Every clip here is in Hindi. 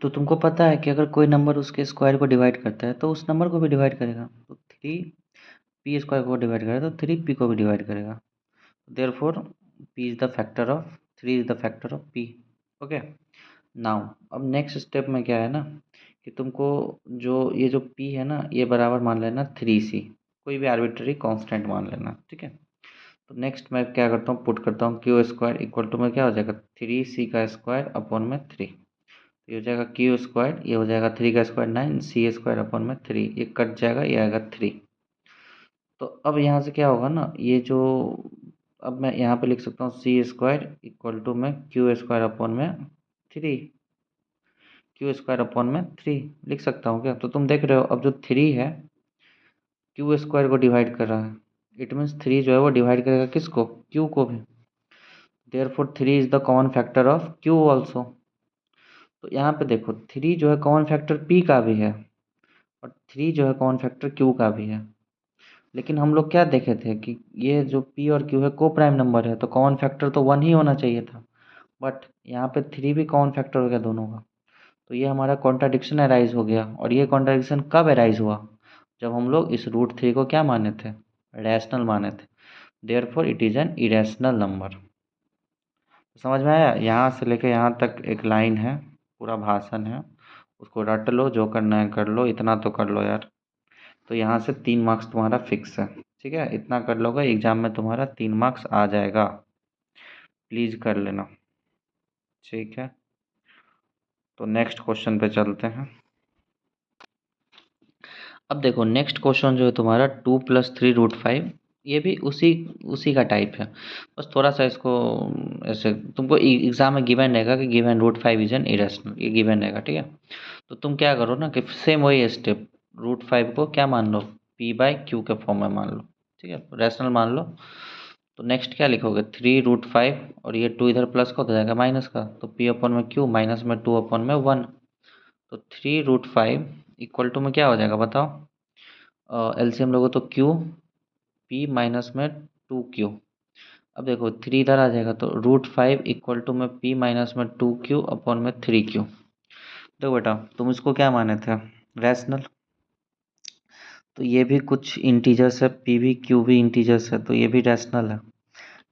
तो तुमको पता है कि अगर कोई नंबर उसके स्क्वायर को डिवाइड करता है तो उस नंबर को भी डिवाइड करेगा। तो 3 p² को डिवाइड करेगा तो 3p को भी डिवाइड करेगा। Therefore p is the factor of 3 is the factor of p। Okay. Now अब नेक्स्ट स्टेप में क्या है ना कि तुमको ये जो p है ना ये बराबर मान लेना 3c, कोई भी आर्बिट्ररी कांस्टेंट मान लेना, ठीक है। तो नेक्स्ट मैं क्या करता हूँ, पुट करता हूँ क्यू स्क्वायर इक्वल टू में क्या हो जाएगा 3c का स्क्वायर अपॉन में 3। ये हो जाएगा क्यू स्क्वायर, ये हो जाएगा 3 का स्क्वायर 9, सी स्क्वायर अपॉन में 3, ये कट जाएगा, ये आएगा 3। तो अब यहाँ से क्या होगा ना अब मैं यहाँ पे लिख सकता हूँ सी स्क्वायर इक्वल टू में क्यू स्क्वायर अपॉन में 3, क्यू स्क्वायर अपॉन में 3 लिख सकता हूँ क्या। तो तुम देख रहे हो अब जो 3 है क्यू स्क्वायर को डिवाइड कर रहा है, इट मीन्स 3 जो है वो डिवाइड करेगा किसको, क्यू को भी। Therefore 3 is the common factor of Q also. तो यहाँ पे देखो 3 जो है कॉमन फैक्टर p का भी है और 3 जो है कॉमन फैक्टर q का भी है। लेकिन हम लोग क्या देखे थे कि ये जो p और q है को प्राइम नंबर है तो कॉमन फैक्टर तो 1 ही होना चाहिए था, बट यहाँ पे 3 भी कॉमन फैक्टर हो गया दोनों का। तो ये हमारा कॉन्ट्राडिक्शन अराइज हो गया। और ये कॉन्ट्राडिक्शन कब अराइज हुआ, जब हम लोग इस √3 को क्या माने थे, रैशनल माने थे। Therefore it is an irrational number. समझ में आया। यहाँ से लेके यहाँ तक एक लाइन है, पूरा भाषण है, उसको रट लो, जो करना है कर लो, इतना तो कर लो यार। तो यहाँ से 3 मार्क्स तुम्हारा फिक्स है, ठीक है। इतना कर लोगे एग्जाम में तुम्हारा 3 मार्क्स आ जाएगा, प्लीज़ कर लेना, ठीक है। तो नेक्स्ट क्वेश्चन पे चलते हैं। अब देखो नेक्स्ट क्वेश्चन जो है तुम्हारा 2+3√5, ये भी उसी उसी का टाइप है। बस थोड़ा सा इसको ऐसे तुमको एग्जाम में गिवन रहेगा कि गिवन √5 इज एन इरेशनल, ये गिवन रहेगा, ठीक है। तो तुम क्या करो ना कि सेम वही स्टेप, √5 को क्या मान लो, p/q के फॉर्म में मान लो, ठीक है, रैशनल मान लो। तो नेक्स्ट क्या लिखोगे 3√5 और ये 2 इधर प्लस का हो जाएगा माइनस का, तो p/q माइनस में 2/1। तो 3√5 इक्वल टू में क्या हो जाएगा बताओ, एलसीएम लोगे तो q, p माइनस में 2q। अब देखो 3 इधर आ जाएगा तो √5 इक्वल टू में p माइनस में 2q अपॉन में 3q। देखो बेटा तुम इसको क्या माने थे, रैशनल। तो ये भी कुछ इंटीजर्स है, p भी q भी इंटीजर्स है, तो ये भी रैशनल है।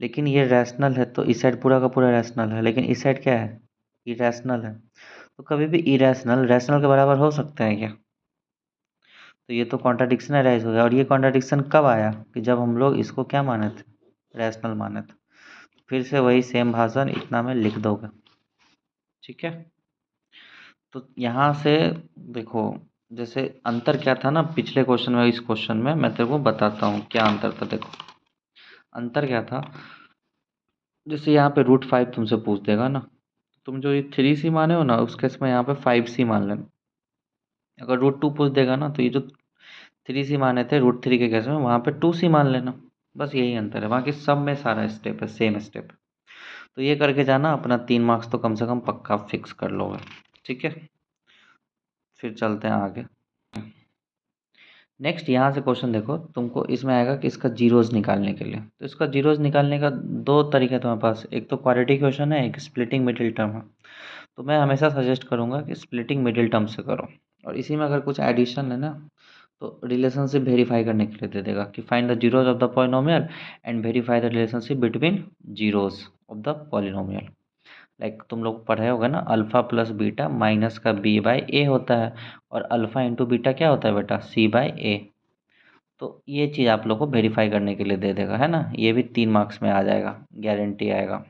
लेकिन ये रैशनल है तो इस साइड पूरा का पूरा रैशनल है, लेकिन इस साइड क्या है, इरेशनल है। तो कभी भी इरेशनल रैशनल के बराबर हो सकता है क्या। तो ये तो कॉन्ट्राडिक्शन अराइज हो गया। और ये कॉन्ट्राडिक्शन कब आया कि जब हम लोग इसको क्या माने थे, रैशनल माने थे। फिर से वही सेम भाषण इतना में लिख दोगे, ठीक है। तो यहाँ से देखो जैसे अंतर क्या था ना पिछले क्वेश्चन में इस क्वेश्चन में, मैं तेरे को बताता हूँ क्या अंतर था। देखो अंतर क्या था, जैसे यहाँ पे √5 तुमसे पूछ देगा ना, तुम जो ये 3c माने हो ना उस केस में यहाँ पे 5c मान लेना। अगर √2 पूछ देगा ना तो ये जो 3c माने थे √3 के केस में वहाँ पे 2c मान लेना। बस यही अंतर है, बाकी सब में सारा स्टेप है, सेम स्टेप है। तो ये करके जाना, अपना 3 मार्क्स तो कम से कम पक्का फिक्स कर लोगे, ठीक है। फिर चलते हैं आगे। नेक्स्ट यहाँ से क्वेश्चन देखो, तुमको इसमें आएगा कि इसका जीरोज निकालने के लिए। तो इसका जीरोज निकालने का 2 तरीका है तुम्हारे पास, एक तो क्वाड्रेटिक क्वेश्चन है, एक स्प्लिटिंग मिडिल टर्म है। तो मैं हमेशा सजेस्ट करूँगा कि स्प्लिटिंग मिडिल टर्म से करो। और इसी में अगर कुछ एडिशन है ना तो रिलेशनशिप वेरीफाई करने के लिए दे देगा कि find the zeros of the polynomial and verify the relationship between zeros of the polynomial. Like तुम लोग पढ़े होगा ना अल्फा प्लस बीटा माइनस का b/a होता है, और अल्फा इंटू बीटा क्या होता है बेटा c/a। तो ये चीज़ आप लोग को वेरीफाई करने के लिए दे देगा, है ना। ये भी 3 मार्क्स में आ जाएगा, गारंटी आएगा।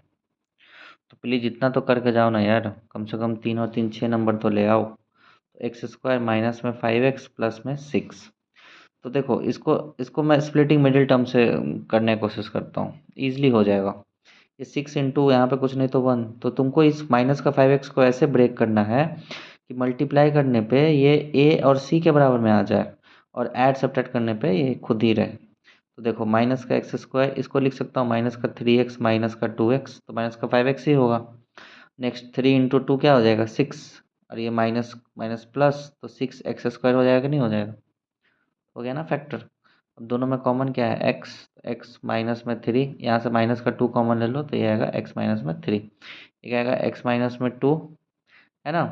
तो प्लीज़ इतना तो करके जाओ ना यार, कम से कम 3 और 3 6 नंबर तो ले आओ। तो x² माइनस में 5x प्लस में 6। तो देखो इसको इसको मैं स्प्लिटिंग मिडिल टर्म से करने की कोशिश करता हूँ, ईजिली हो जाएगा। ये 6 इंटू यहाँ पे कुछ नहीं तो 1, तो तुमको इस माइनस का 5x को ऐसे ब्रेक करना है कि मल्टीप्लाई करने पे ये a और c के बराबर में आ जाए, और ऐड सब्ट्रैक्ट करने पे ये खुद ही रहे। तो देखो माइनस का x², इसको लिख सकता हूँ माइनस का 3x माइनस का 2x, तो माइनस का 5x ही होगा। नेक्स्ट 3 इंटू 2 क्या हो जाएगा 6, और ये माइनस माइनस प्लस, तो 6x² हो जाएगा कि नहीं हो जाएगा, हो गया ना फैक्टर। अब दोनों में कॉमन क्या है x, x माइनस में 3, यहाँ से माइनस का 2 कॉमन ले लो तो ये आएगा x माइनस में 3, ये आएगा x माइनस में 2, है ना।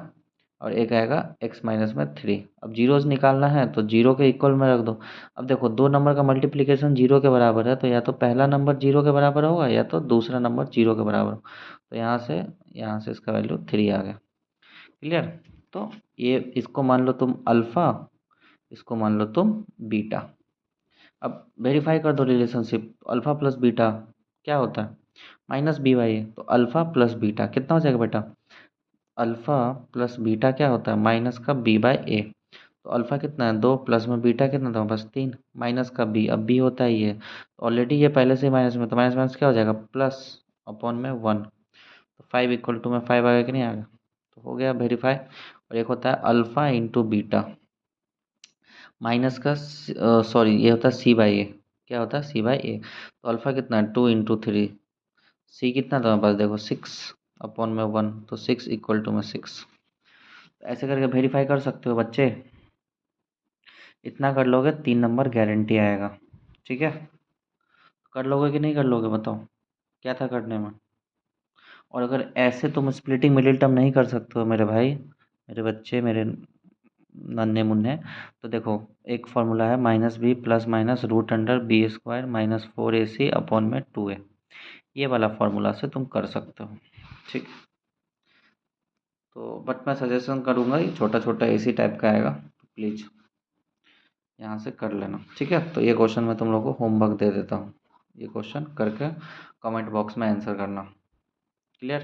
और एक आएगा x माइनस में 3। अब जीरोस निकालना है तो जीरो के इक्वल में रख दो। अब देखो दो नंबर का मल्टीप्लिकेशन जीरो के बराबर है, तो या तो पहला नंबर जीरो के बराबर होगा या तो दूसरा नंबर जीरो के बराबर हो। तो यहाँ से इसका वैल्यू 3 आ गया। क्लियर। तो ये इसको मान लो तुम अल्फ़ा, इसको मान लो तुम बीटा। अब वेरीफाई कर दो रिलेशनशिप। अल्फ़ा प्लस बीटा क्या होता है? माइनस बी बाई ए। तो अल्फ़ा प्लस बीटा कितना हो जाएगा बेटा? अल्फ़ा प्लस बीटा क्या होता है? माइनस का बी बाई ए। तो अल्फ़ा कितना है? 2 प्लस में बीटा कितना था? बस 3। माइनस का बी, अब बी होता है ये, ऑलरेडी ये पहले से ही माइनस में, तो माइनस माइनस क्या हो जाएगा? प्लस अपॉन में 1। तो 5 इक्वल टू में 5 आ गया कि नहीं आ गया? तो हो गया वेरीफाई। और एक होता है अल्फ़ा इंटू बीटा माइनस का सॉरी ये होता है सी बाई ए। क्या होता है? सी बाई ए। तो अल्फ़ा कितना है? 2 इंटू 3। सी कितना था मेरे पास? देखो 6 अपॉन में 1, तो 6 इक्वल टू में 6। ऐसे करके वेरीफाई कर सकते हो बच्चे। इतना कर लोगे 3 नंबर गारंटी आएगा। ठीक है, कर लोगे कि नहीं कर लोगे बताओ? क्या था करने में? और अगर ऐसे तुम स्प्लिटिंग मिडिल टर्म नहीं कर सकते हो मेरे भाई, मेरे बच्चे, मेरे नन्हे मुन्ने, तो देखो एक फार्मूला है minus B plus minus root under B square minus 4ac upon में 2a। ये वाला फार्मूला से तुम कर सकते हो। ठीक, तो बट मैं सजेशन करूँगा ये छोटा छोटा इसी टाइप का आएगा, तो प्लीज़ यहाँ से कर लेना। ठीक है, तो ये क्वेश्चन मैं तुम लोगों को होमवर्क दे देता हूँ। ये क्वेश्चन करके कमेंट बॉक्स में आंसर करना। क्लियर।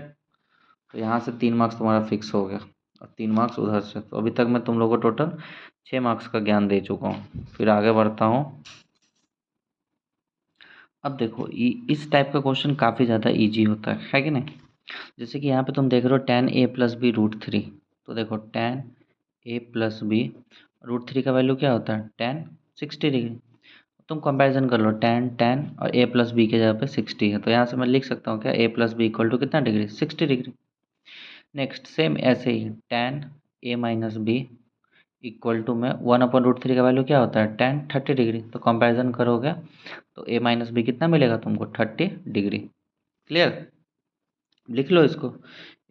तो यहाँ से 3 मार्क्स तुम्हारा फिक्स हो गया और 3 मार्क्स उधर से। तो अभी तक मैं तुम लोगों को टोटल 6 मार्क्स का ज्ञान दे चुका हूँ। फिर आगे बढ़ता हूँ। अब देखो इस टाइप का क्वेश्चन काफ़ी ज़्यादा इजी होता है कि नहीं? जैसे कि यहाँ पे तुम देख रहे हो tan a plus B root 3। तो देखो tan a plus B root 3 का वैल्यू क्या होता है? tan 60 degree. तुम कंपैरिजन कर लो, tan tan और a प्लस बी के जगह पे 60 है, तो यहाँ से मैं लिख सकता हूँ क्या? a plus B equal to कितना डिग्री? 60 डिग्री। नेक्स्ट सेम ऐसे ही tan a minus B equal to में 1/√3 का वैल्यू क्या होता है? tan 30 degree. तो कंपैरिजन करोगे तो a माइनस बी कितना मिलेगा तुमको? 30 डिग्री। क्लियर, लिख लो इसको,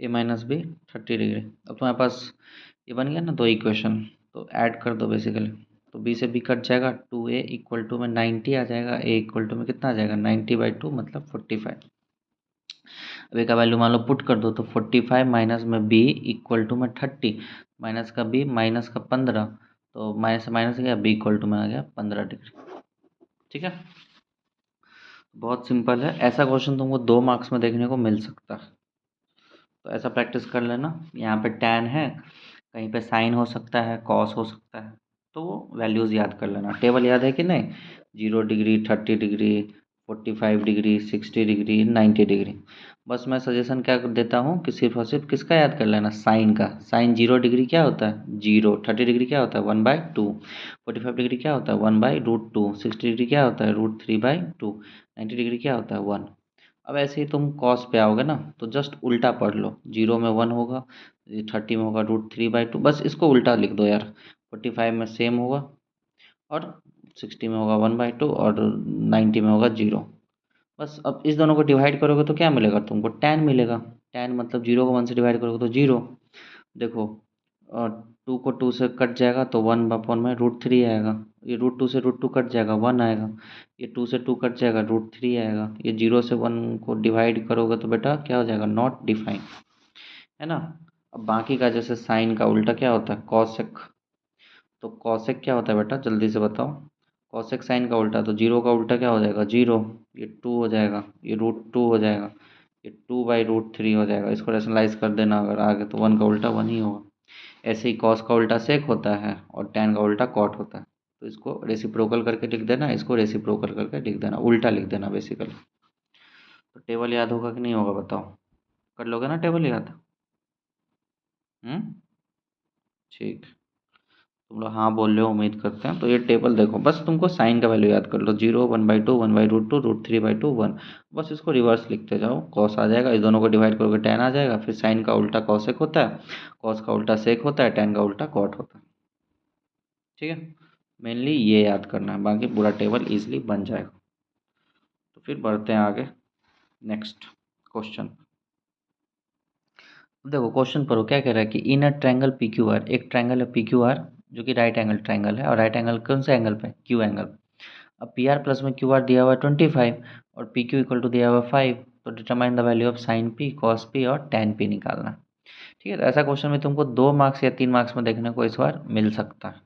a माइनस बी 30 डिग्री। अब तुम्हारे पास ये बन गया ना 2 इक्वेशन, तो ऐड कर दो बेसिकली। तो b से b कट जाएगा, 2a इक्वल टू में 90 आ जाएगा, a इक्वल टू में कितना आ जाएगा? 90/2 मतलब 45। अब एक का वैल्यू मान लो पुट कर दो, तो 45 माइनस में बी इक्वल टू में 30, माइनस का बी माइनस का 15, तो माइनस से माइनस गया, बी इक्वल टू में आ गया 15 डिग्री। ठीक है, बहुत सिंपल है। ऐसा क्वेश्चन तुमको 2 मार्क्स में देखने को मिल सकता है, तो ऐसा प्रैक्टिस कर लेना। यहाँ पे tan है, कहीं पे साइन हो सकता है, कॉस हो सकता है, तो वो वैल्यूज़ याद कर लेना। टेबल याद है कि नहीं? 0 degree, 30 degree, 45 degree, 60 degree, 90 degree. बस मैं सजेशन क्या देता हूँ कि सिर्फ और सिर्फ किसका याद कर लेना? साइन का। साइन 0 डिग्री क्या होता है? 0। 30 डिग्री क्या होता है? 1/2। 45 डिग्री क्या होता है? 1/√2। 60 डिग्री क्या होता है? √3/2। 90 डिग्री क्या होता है? 1। अब ऐसे ही तुम कॉस पे आओगे ना, तो जस्ट उल्टा पढ़ लो। 0 में 1 होगा, 30 में होगा √3/2, बस इसको उल्टा लिख दो यार। 45 में सेम होगा और 60 में होगा 1/2 और 90 में होगा 0। बस अब इस दोनों को डिवाइड करोगे तो क्या मिलेगा तुमको? tan मिलेगा। tan मतलब 0 को 1 से डिवाइड करोगे तो 0। देखो 2 को 2 से कट जाएगा तो 1/√3 आएगा। ये √2 से √2 कट जाएगा, 1 आएगा। ये 2 से 2 कट जाएगा, √3 आएगा। ये 0 से 1 को डिवाइड करोगे तो बेटा क्या हो जाएगा? नॉट डिफाइन, है ना? अब बाकी का जैसे साइन का उल्टा क्या होता है? कॉसेक। तो कॉसेक क्या होता है बेटा? जल्दी से बताओ। कॉसेक साइन का उल्टा, तो 0 का उल्टा क्या हो जाएगा? 0। ये 2 हो जाएगा, ये √2 हो जाएगा, ये 2/√3 हो जाएगा। इसको रेशनलाइज कर देना अगर आगे, तो 1 का उल्टा 1 ही होगा। ऐसे ही कॉस का उल्टा सेक होता है और tan का उल्टा कॉट होता है। तो इसको रेसिप्रोकल करके लिख देना, इसको रेसिप्रोकल करके लिख देना, उल्टा लिख देना बेसिकली। तो टेबल याद होगा कि नहीं होगा बताओ? कर लोगे ना टेबल याद? हम्म, ठीक। तुम लोग हाँ बोल रहे हो, उम्मीद करते हैं। तो ये टेबल देखो, बस तुमको साइन का वैल्यू याद कर लो। 0, 1/2, 1/√2, √3/2, 1। बस इसको रिवर्स लिखते जाओ, कॉस आ जाएगा, इस दोनों को डिवाइड करोगे tan आ जाएगा। फिर साइन का उल्टा कॉसेक होता है, कॉस का उल्टा सेक होता है, tan का उल्टा कॉट होता है। ठीक है, मेनली ये याद करना है, बाकी पूरा टेबल इजीली बन जाएगा। तो फिर बढ़ते हैं आगे नेक्स्ट क्वेश्चन। देखो क्वेश्चन पढ़ो क्या कह रहा है कि in a triangle P Q R, एक ट्रायंगल है पी क्यू आर जो कि राइट एंगल ट्रायंगल है, और राइट एंगल कौन से एंगल पे, क्यू एंगल। अब पी आर प्लस में क्यू आर दिया हुआ है 25 और पी क्यू इक्वल टू दिया हुआ है 5, तो determine the value of sine P cos P और टेन पी निकालना है। ठीक है, तो ऐसा क्वेश्चन में तुमको 2 मार्क्स या 3 मार्क्स में देखने को इस बार मिल सकता है।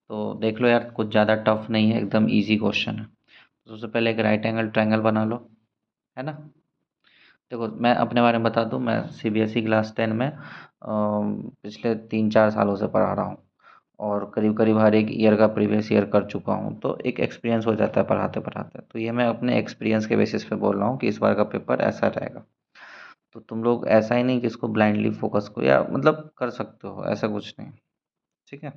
तो देख लो यार, कुछ ज़्यादा टफ नहीं है, एकदम ईजी क्वेश्चन है। तो सबसे पहले एक राइट एंगल ट्रायंगल बना लो, है ना। देखो मैं अपने बारे में बता दूं, मैं सीबीएसई क्लास 10 में पिछले 3-4 सालों से पढ़ा रहा हूँ, और करीब करीब हर एक ईयर का प्रीवियस ईयर कर चुका हूँ, तो एक एक्सपीरियंस हो जाता है पढ़ाते पढ़ाते। तो ये मैं अपने एक्सपीरियंस के बेसिस पे बोल रहा हूँ कि इस बार का पेपर ऐसा रहेगा। तो तुम लोग ऐसा ही नहीं कि इसको ब्लाइंडली फोकस करो, या मतलब कर सकते हो, ऐसा कुछ नहीं। ठीक है,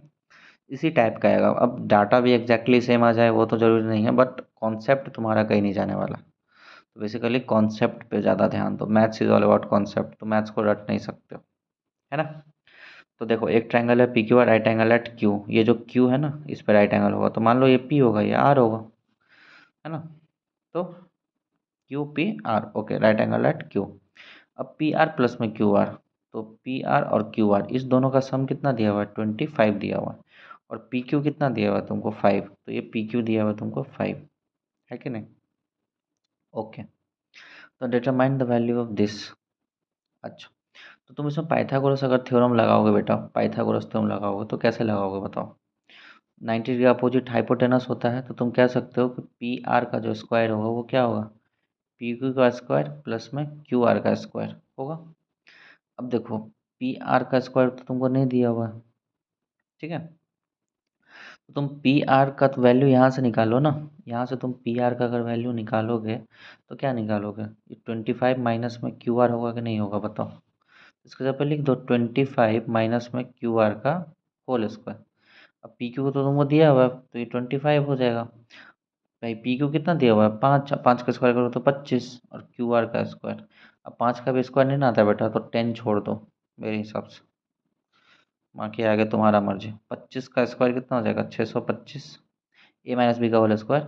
इसी टाइप का आएगा। अब डाटा भी एग्जैक्टली सेम आ जाए वो तो ज़रूरी नहीं है, बट कॉन्सेप्ट तुम्हारा कहीं नहीं जाने वाला। तो बेसिकली कॉन्सेप्ट पे ज़्यादा ध्यान दो, maths is all about concept, तो मैथ्स को रट नहीं सकते हो, है ना। तो देखो एक ट्रायंगल है पी क्यू और राइट एंगल एट क्यू, ये जो क्यू है ना इस पे राइट एंगल होगा, तो मान लो ये पी होगा, ये आर होगा, है ना। तो Q P R, okay, right angle at Q. अब पी आर प्लस में क्यू आर, तो पी आर और क्यू आर इस दोनों का सम कितना दिया हुआ है, 25 दिया हुआ है, और पी क्यू कितना दिया हुआ है तुमको 5, तो ये पी क्यू दिया हुआ है तुमको 5, है कि नहीं। ओके, तो determine the value of this. अच्छा, तो तुम इसमें पाइथागोरस अगर थ्योरम लगाओगे बेटा, पाइथागोरस थ्योरम लगाओगे तो कैसे लगाओगे बताओ। 90 डिग्री अपोजिट हाइपोटेनस होता है, तो तुम कह सकते हो कि पी आर का जो स्क्वायर होगा वो क्या होगा, पी क्यू का स्क्वायर प्लस में क्यू आर का स्क्वायर होगा। अब देखो पी आर का स्क्वायर तो तुमको नहीं दिया हुआ है, ठीक है। तो तुम पी आर का तो वैल्यू यहाँ से निकालो ना, यहाँ से तुम पी आर का अगर वैल्यू निकालोगे तो क्या निकालोगे, ये 25 माइनस में क्यू आर होगा कि नहीं होगा बताओ। इसके जगह पे लिख दो 25 माइनस में क्यू आर का होल स्क्वायर। अब पी क्यू को तो तुमको दिया हुआ है, तो ये 25 हो जाएगा। भाई पी क्यू कितना दिया हुआ है, 5, 5 का स्क्वायर करो तो 25, और क्यू आर का स्क्वायर, अब 5 का भी स्क्वायर नहीं ना आता बेटा, तो 10 छोड़ दो मेरे हिसाब से, बाकी आगे तुम्हारा मर्जी। 25 का स्क्वायर कितना हो जाएगा, 625, ए माइनस बी का होल स्क्वायर